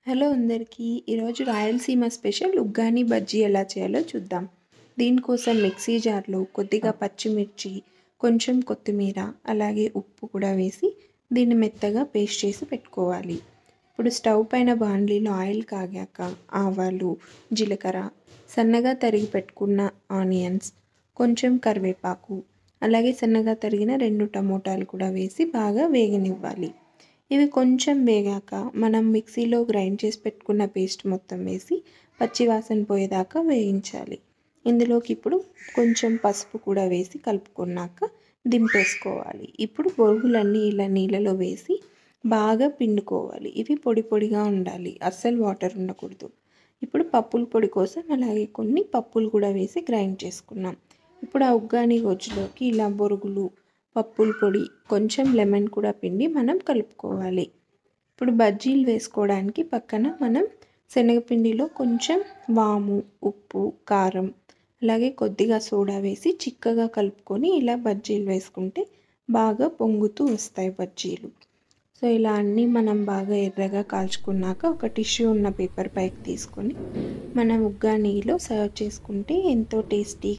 Hello అందరికీ. ఈరోజు Rayalaseema special uggani bajji ఎలా చేయాలో చూద్దాం. దీనికోసం మిక్సీ జార్లో కొద్దిగా పచ్చిమిర్చి, కొంచెం కొత్తిమీర, అలాగే ఉప్పు కూడా వేసి దీన్ని మెత్తగా పేస్ట్ చేసి పెట్టుకోవాలి. ఇప్పుడు స్టవ్ పైన బాండ్లీలో ఆయిల్ కాగాక ఆవాలు, జీలకర్ర, సన్నగా తరిగి పెట్టుకున్న ఆనియన్స్, కొంచెం కరివేపాకు, అలాగే సన్నగా తరిగిన 2 టమోటాలు కూడా వేసి బాగా వేగనివ్వాలి. ఇవి కొంచెం వేగాక మనం మిక్సీలో గ్రైండ్ చేసి పెట్టుకున్న పేస్ట్ మొత్తం వేసి పచ్చివాసన పోయేదాకా వేయించాలి. ఇందులోకి ఇప్పుడు కొంచెం పసుపు కూడా వేసి కలుపుకున్నాక దింపేసుకోవాలి. ఇప్పుడు బొరుగులన్నీ ఇలా నీళ్ళలో వేసి బాగా పిండుకోవాలి. ఇవి పొడి పొడిగా ఉండాలి, అస్సలు వాటర్ ఉండకూడదు. ఇప్పుడు పప్పుల పొడి కోసం అలాగే కొన్ని పప్పులు కూడా వేసి గ్రైండ్ చేసుకున్నాం. ఇప్పుడు ఆ ఉగ్గాని గొజ్జులోకి ఇలా బొరుగులు, పప్పుల పొడి, కొంచెం లెమన్ కూడా పిండి మనం కలుపుకోవాలి. ఇప్పుడు బజ్జీలు వేసుకోవడానికి పక్కన మనం శనగపిండిలో కొంచెం వాము, ఉప్పు, కారం, అలాగే కొద్దిగా సోడా వేసి చిక్కగా కలుపుకొని ఇలా బజ్జీలు వేసుకుంటే బాగా పొంగుతూ వస్తాయి బజ్జీలు. సో ఇలా అన్నీ మనం బాగా ఎర్రగా కాల్చుకున్నాక ఒక టిష్యూ ఉన్న పేపర్ పైకి తీసుకొని మనం ఉగ్గానీలో సర్వ్ చేసుకుంటే ఎంతో టేస్టీ